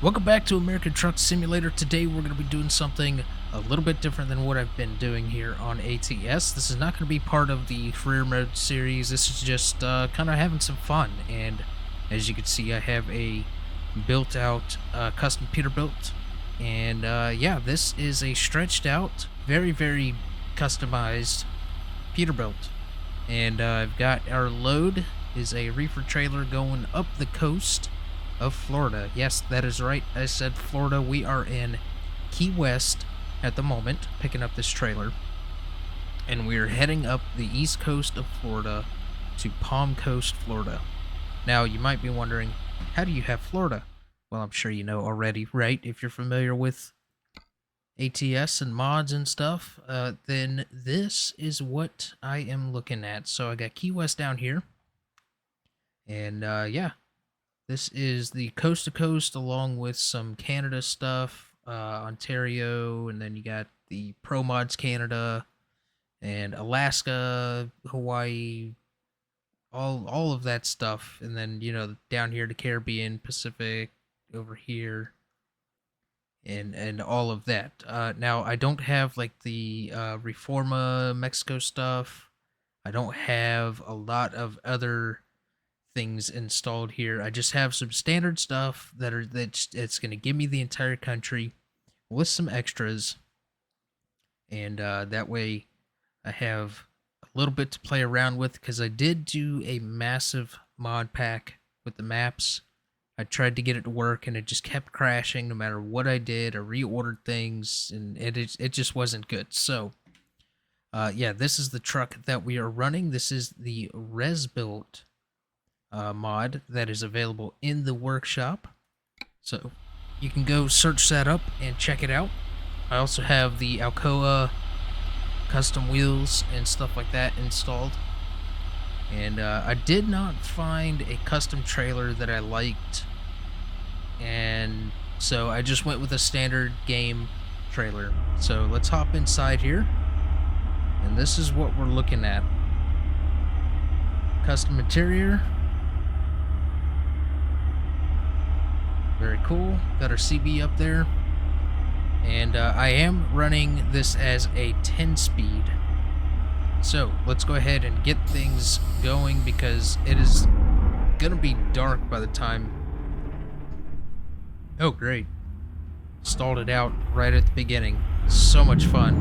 Welcome back to American Truck Simulator. Today we're going to be doing something a little bit different than what I've been doing here on ATS. This is not going to be part of the career mode series. This is just kind of having some fun. And as you can see, I have a built out custom Peterbilt. And yeah, this is a stretched out, very customized Peterbilt. And I've got our load is a reefer trailer going up the coast of Florida. Yes, that is right. I said Florida. We are in Key West at the moment, picking up this trailer. And we are heading up the east coast of Florida to Palm Coast, Florida. Now, you might be wondering, how do you have Florida? Well, I'm sure you know already, right? If you're familiar with ATS and mods and stuff, then this is what I am looking at. So I got Key West down here. And yeah, this is the coast to coast along with some Canada stuff, Ontario, and then you got the Pro Mods Canada and Alaska, Hawaii, all of that stuff. And then, you know, down here the Caribbean, Pacific, over here, and all of that. Now I don't have like the Reforma Mexico stuff. I don't have a lot of other things installed here. I just have some standard stuff that's going to give me the entire country with some extras, and that way I have a little bit to play around with, because I did do a massive mod pack with the maps. I tried to get it to work and it just kept crashing no matter what I did. I reordered things and it just wasn't good. So yeah, this is the truck that we are running. This is the Peterbilt mod that is available in the workshop, so you can go search that up and check it out. I also have the Alcoa custom wheels and stuff like that installed, and I did not find a custom trailer that I liked, and so I just went with a standard game trailer. So let's hop inside here, and this is what we're looking at. Custom interior. Very cool. Got our CB up there. And I am running this as a 10-speed. So let's go ahead and get things going, because it is going to be dark by the time... Oh, great. Stalled it out right at the beginning. So much fun.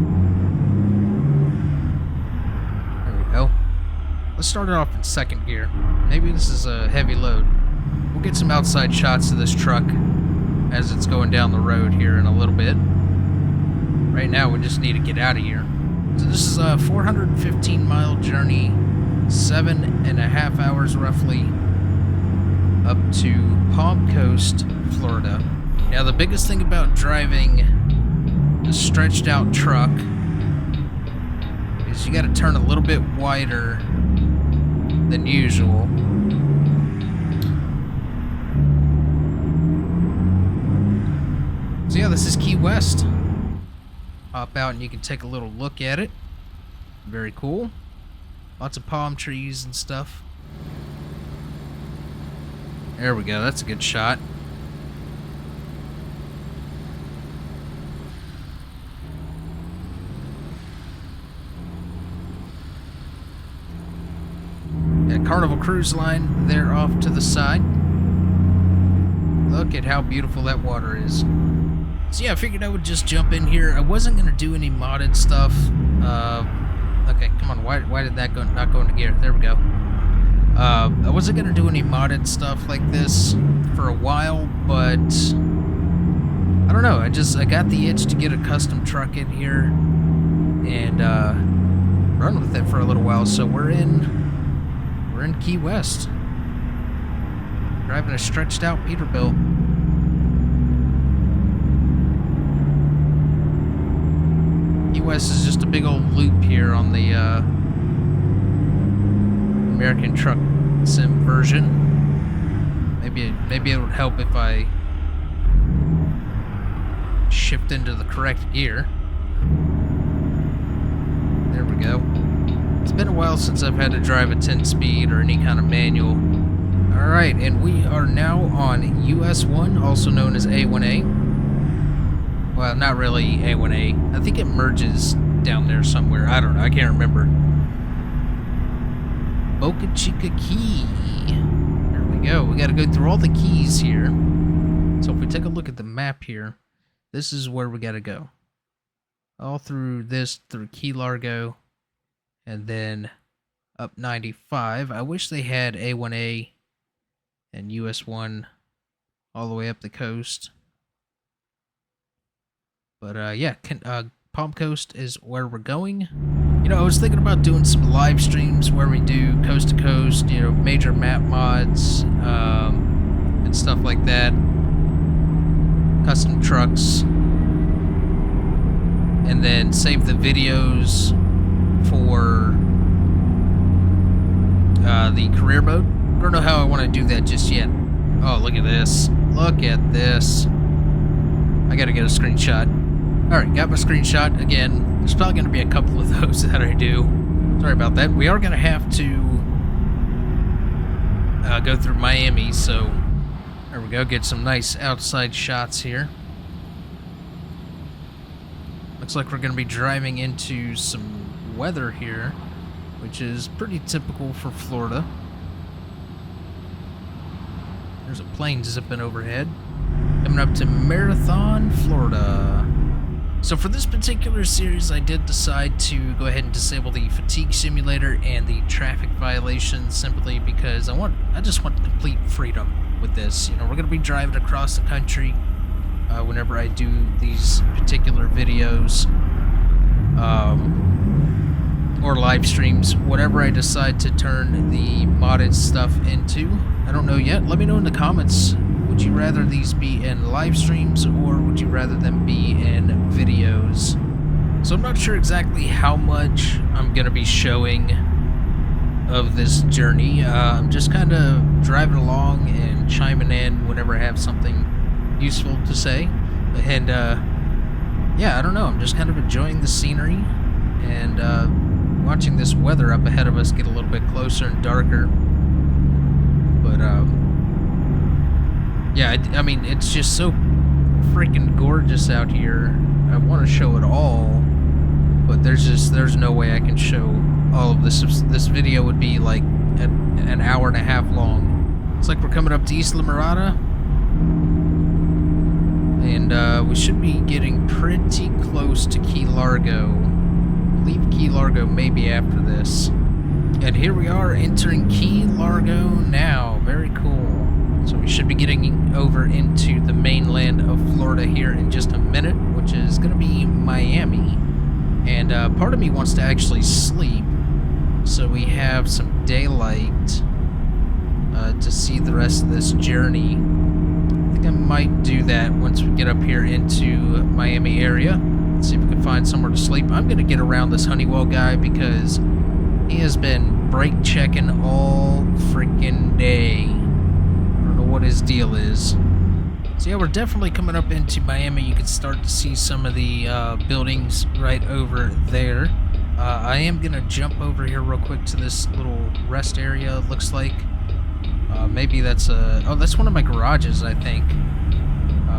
There we go. Let's start it off in second gear. Maybe this is a heavy load. We'll get some outside shots of this truck as it's going down the road here in a little bit. Right now, we just need to get out of here. So this is a 415-mile journey, 7.5 hours roughly, up to Palm Coast, Florida. Now, the biggest thing about driving a stretched-out truck is you got to turn a little bit wider than usual. So yeah, this is Key West. Hop out and you can take a little look at it. Very cool. Lots of palm trees and stuff. There we go, that's a good shot. Yeah, Carnival Cruise Line there off to the side. Look at how beautiful that water is. So yeah, I figured I would just jump in here. I wasn't going to do any modded stuff. Okay, come on, why did that not go into gear? There we go. I wasn't going to do any modded stuff like this for a while, but I don't know. I got the itch to get a custom truck in here and run with it for a little while. So we're in Key West, driving a stretched out Peterbilt. West is just a big old loop here on the American Truck Sim version. Maybe it would help if I shift into the correct gear. There we go. It's been a while since I've had to drive a 10-speed or any kind of manual Alright, and we are now on US1, also known as A1A. Well, not really A1A. I think it merges down there somewhere. I don't know. I can't remember. Boca Chica Key. There we go. We got to go through all the keys here. So if we take a look at the map here, this is where we got to go. All through this, through Key Largo, and then up 95. I wish they had A1A and US1 all the way up the coast. But yeah, Palm Coast is where we're going. You know, I was thinking about doing some live streams where we do coast to coast, you know, major map mods, and stuff like that. Custom trucks. And then save the videos for the career mode. I don't know how I want to do that just yet. Oh, look at this. Look at this. I gotta get a screenshot. Alright, got my screenshot. Again, there's probably going to be a couple of those that I do. Sorry about that. We are going to have to go through Miami, so there we go. Get some nice outside shots here. Looks like we're going to be driving into some weather here, which is pretty typical for Florida. There's a plane zipping overhead. Coming up to Marathon, Florida. So for this particular series, I did decide to go ahead and disable the fatigue simulator and the traffic violations simply because I just want complete freedom with this. You know, we're going to be driving across the country whenever I do these particular videos or live streams, whatever I decide to turn the modded stuff into. I don't know yet. Let me know in the comments. Would you rather these be in live streams or would you rather them be in videos? So I'm not sure exactly how much I'm going to be showing of this journey. I'm just kind of driving along and chiming in whenever I have something useful to say. And yeah, I don't know. I'm just kind of enjoying the scenery and watching this weather up ahead of us get a little bit closer and darker. But yeah, I mean, it's just so freaking gorgeous out here. I want to show it all, but there's no way I can show all of this. This video would be like an hour and a half long. It's like we're coming up to Isla Mirada, and we should be getting pretty close to Key Largo. I believe Key Largo maybe after this. And here we are entering Key Largo now. Very cool. So we should be getting over into the mainland of Florida here in just a minute, which is going to be Miami. And part of me wants to actually sleep, so we have some daylight to see the rest of this journey. I think I might do that once we get up here into Miami area. Let's see if we can find somewhere to sleep. I'm going to get around this Honeywell guy because he has been brake checking all freaking day. What his deal is. So yeah, we're definitely coming up into Miami. You can start to see some of the buildings right over there. I am gonna jump over here real quick to this little rest area. Looks like maybe that's that's one of my garages, I think.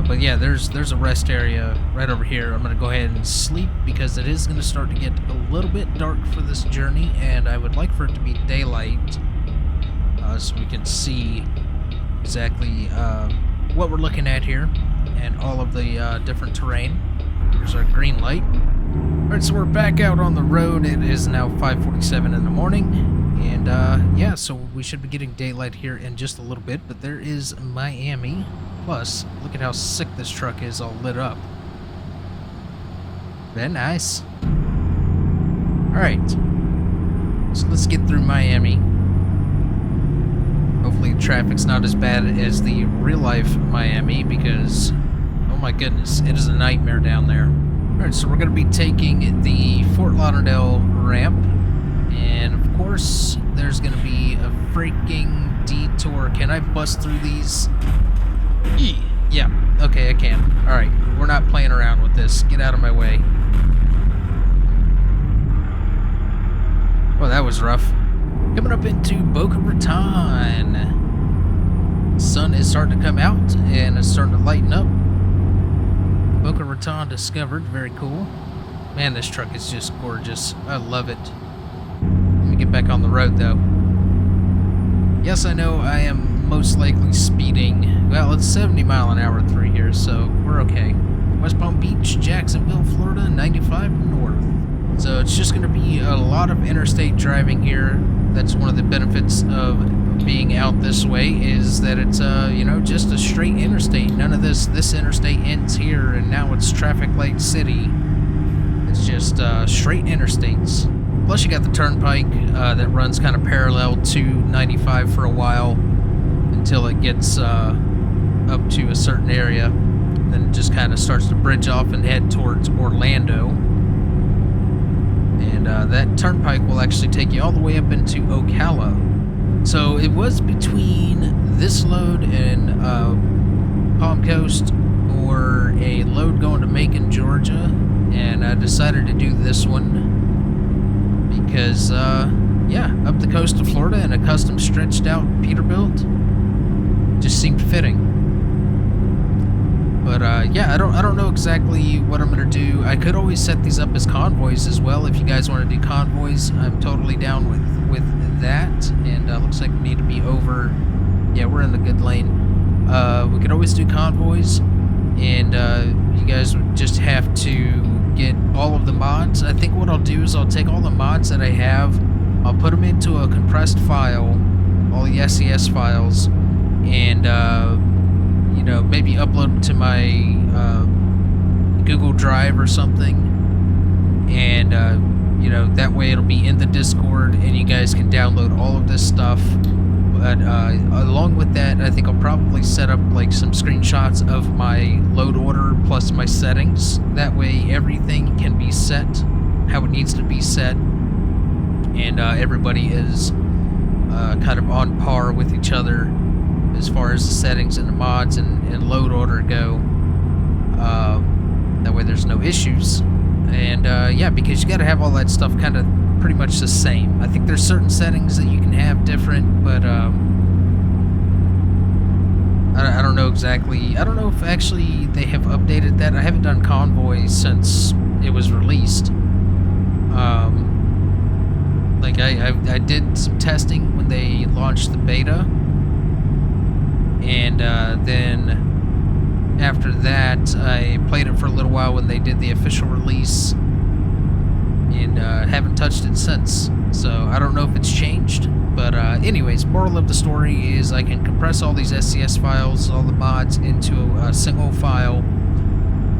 But yeah, there's a rest area right over here. I'm gonna go ahead and sleep because it is gonna start to get a little bit dark for this journey, and I would like for it to be daylight so we can see exactly what we're looking at here and all of the different terrain. Here's our green light. Alright, so we're back out on the road. It is now 5:47 in the morning, and yeah, so we should be getting daylight here in just a little bit, but there is Miami. Plus, look at how sick this truck is all lit up. Very nice. Alright, so let's get through Miami. Hopefully traffic's not as bad as the real-life Miami because, oh my goodness, it is a nightmare down there. Alright, so we're going to be taking the Fort Lauderdale ramp, and of course, there's going to be a freaking detour. Can I bust through these? Yeah, okay, I can. Alright, we're not playing around with this. Get out of my way. Oh, that was rough. Coming up into Boca Raton. Sun is starting to come out and it's starting to lighten up. Boca Raton discovered. Very cool. Man, this truck is just gorgeous. I love it. Let me get back on the road though. Yes, I know I am most likely speeding. Well, it's 70 mile an hour through here, so we're okay. West Palm Beach, Jacksonville, Florida, 95 north. So it's just going to be a lot of interstate driving here. That's one of the benefits of being out this way, is that it's you know, just a straight interstate. None of this interstate ends here and now it's traffic light city. It's just straight interstates. Plus you got the turnpike that runs kind of parallel to 95 for a while until it gets up to a certain area. Then it just kind of starts to bridge off and head towards Orlando. And that turnpike will actually take you all the way up into Ocala. So it was between this load and Palm Coast or a load going to Macon, Georgia. And I decided to do this one because, yeah, up the coast of Florida and a custom stretched out Peterbilt just seemed fitting. But yeah, I don't know exactly what I'm gonna do. I could always set these up as convoys as well. If you guys want to do convoys, I'm totally down with that. And looks like we need to be over. Yeah, we're in the good lane. We could always do convoys, and you guys would just have to get all of the mods. I think what I'll do is I'll take all the mods that I have, I'll put them into a compressed file, all the SES files, and you know, maybe upload them to my Google Drive or something, and you know, that way it'll be in the Discord and you guys can download all of this stuff. But along with that, I think I'll probably set up like some screenshots of my load order plus my settings. That way everything can be set how it needs to be set, and everybody is kind of on par with each other as far as the settings and the mods and load order go. That way there's no issues. And yeah, because you got to have all that stuff kind of pretty much the same. I think there's certain settings that you can have different, but I don't know exactly. I don't know if actually they have updated that. I haven't done convoys since it was released. Like I did some testing when they launched the beta, and then after that I played it for a little while when they did the official release, and haven't touched it since. So I don't know if it's changed, but anyways, moral of the story is I can compress all these SCS files, all the mods, into a single file,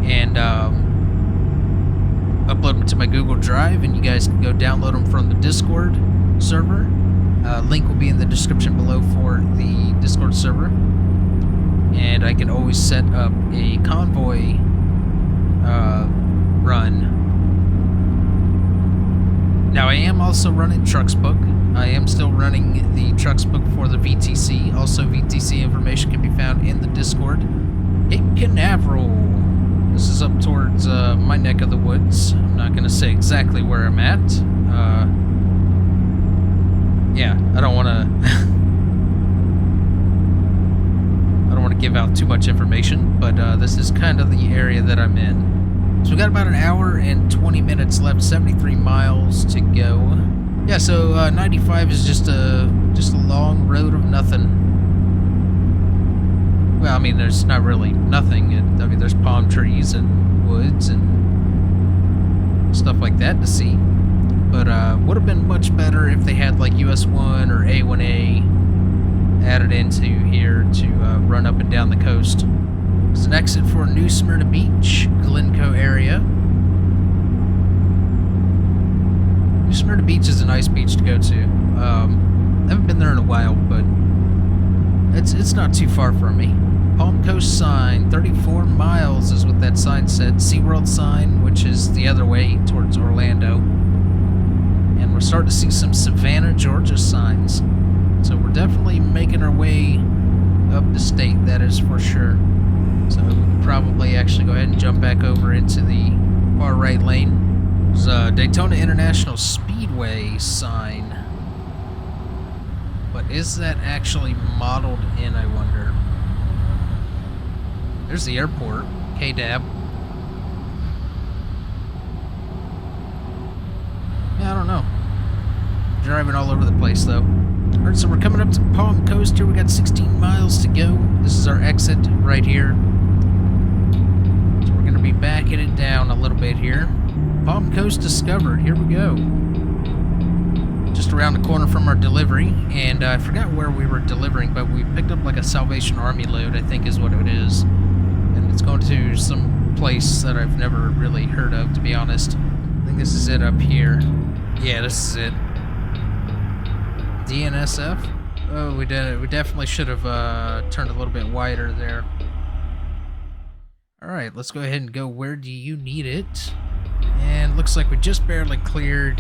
and upload them to my Google Drive, and you guys can go download them from the Discord server. Link will be in the description below for the Discord server, and I can always set up a convoy run. Now I am also running Trucksbook. I am still running the Trucksbook for the VTC. Also, VTC information can be found in the Discord. Cape Canaveral. This is up towards my neck of the woods. I'm not going to say exactly where I'm at. Yeah, I don't want to. I don't want to give out too much information, but this is kind of the area that I'm in. So we got about an hour and 20 minutes left, 73 miles to go. Yeah, so 95 is just a long road of nothing. Well, I mean, there's not really nothing. I mean, there's palm trees and woods and stuff like that to see. But would have been much better if they had like US 1 or A1A added into here to run up and down the coast. There's an exit for New Smyrna Beach, Glencoe area. New Smyrna Beach is a nice beach to go to. I haven't been there in a while, but it's not too far from me. Palm Coast sign, 34 miles is what that sign said. SeaWorld sign, which is the other way towards Orlando. And we're starting to see some Savannah, Georgia signs. So we're definitely making our way up the state, that is for sure. So we could probably actually go ahead and jump back over into the far right lane. There's a Daytona International Speedway sign. But is that actually modeled in, I wonder? There's the airport. K-Dab. Yeah, I don't know. Driving all over the place, though. Alright, so we're coming up to Palm Coast here. We got 16 miles to go. This is our exit right here. So we're going to be backing it down a little bit here. Palm Coast discovered. Here we go. Just around the corner from our delivery. And I forgot where we were delivering, but we picked up like a Salvation Army load, I think is what it is. And it's going to some place that I've never really heard of, to be honest. I think this is it up here. Yeah, this is it. DNSF? Oh, we did. We definitely should have turned a little bit wider there. Alright, let's go ahead and go. Where do you need it? And looks like we just barely cleared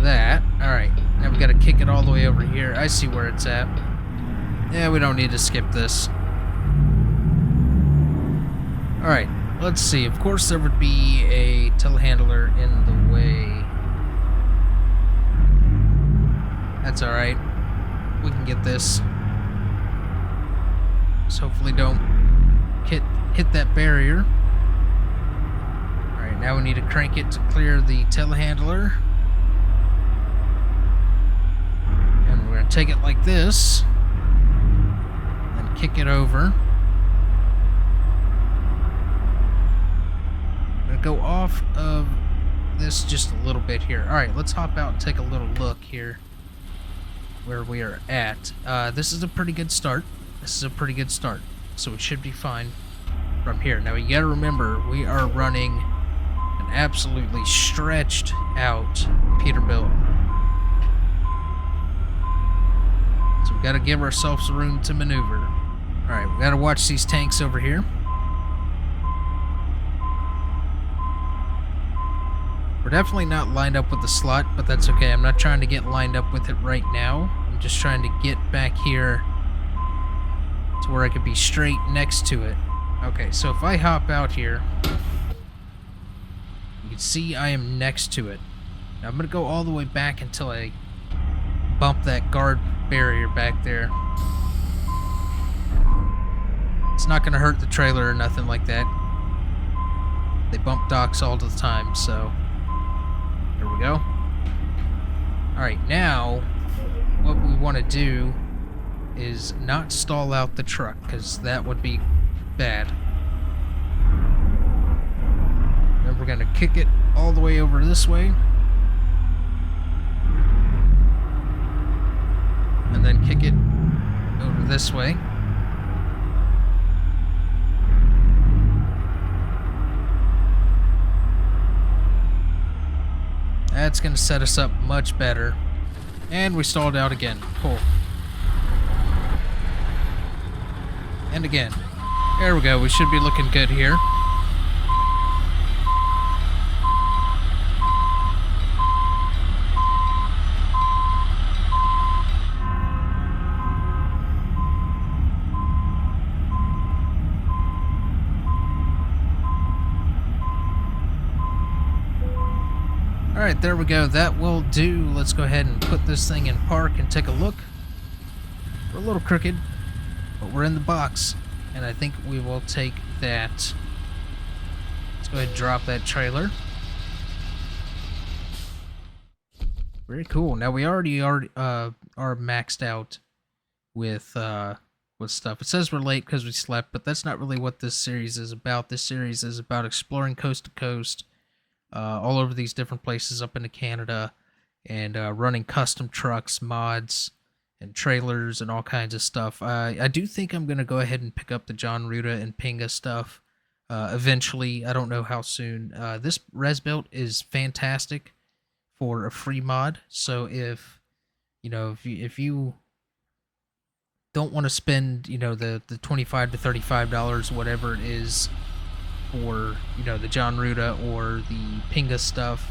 that. Alright, now we gotta kick it all the way over here. I see where it's at. Yeah, we don't need to skip this. Alright, let's see. Of course there would be a telehandler in the way. That's alright. We can get this. Just hopefully don't hit that barrier. Alright, now we need to crank it to clear the telehandler. And we're going to take it like this. And kick it over. I'm going to go off of this just a little bit here. Alright, let's hop out and take a little look here where we are at. This is a pretty good start. So it should be fine from here. Now you gotta remember, we are running an absolutely stretched out Peterbilt. So we gotta give ourselves room to maneuver. Alright, we gotta watch these tanks over here. We're definitely not lined up with the slot, but that's okay. I'm not trying to get lined up with it right now. I'm just trying to get back here to where I could be straight next to it. Okay, so if I hop out here, you can see I am next to it. Now I'm going to go all the way back until I bump that guard barrier back there. It's not going to hurt the trailer or nothing like that. They bump docks all the time, so there we go. Alright, now what we want to do is not stall out the truck, because that would be bad. Then we're going to kick it all the way over this way. And then kick it over this way. That's going to set us up much better. And we stalled out again. Cool. And again. There we go. We should be looking good here. Alright, there we go. That will do. Let's go ahead and put this thing in park and take a look. We're a little crooked, but we're in the box. And I think we will take that. Let's go ahead and drop that trailer. Very cool. Now we already are maxed out with stuff. It says we're late because we slept, but that's not really what this series is about. This series is about exploring coast to coast. All over these different places up into Canada, and running custom trucks, mods, and trailers, and all kinds of stuff. I do think I'm going to go ahead and pick up the John Ruta and Pinga stuff eventually. I don't know how soon. This Peterbilt is fantastic for a free mod, so if you don't want to spend the $25 to $35, whatever it is, for the John Ruta or the Pinga stuff,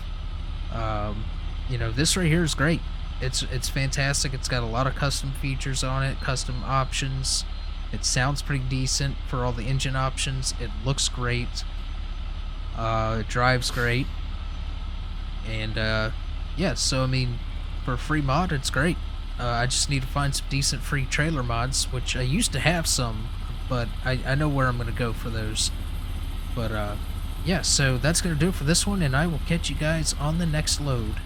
this right here is great. It's fantastic. It's got a lot of custom features on it, custom options. It sounds pretty decent for all the engine options. It looks great. It drives great. And yeah, so I mean, for a free mod, it's great. I just need to find some decent free trailer mods, which I used to have some, but I know where I'm going to go for those. But yeah, so that's going to do it for this one, and I will catch you guys on the next load.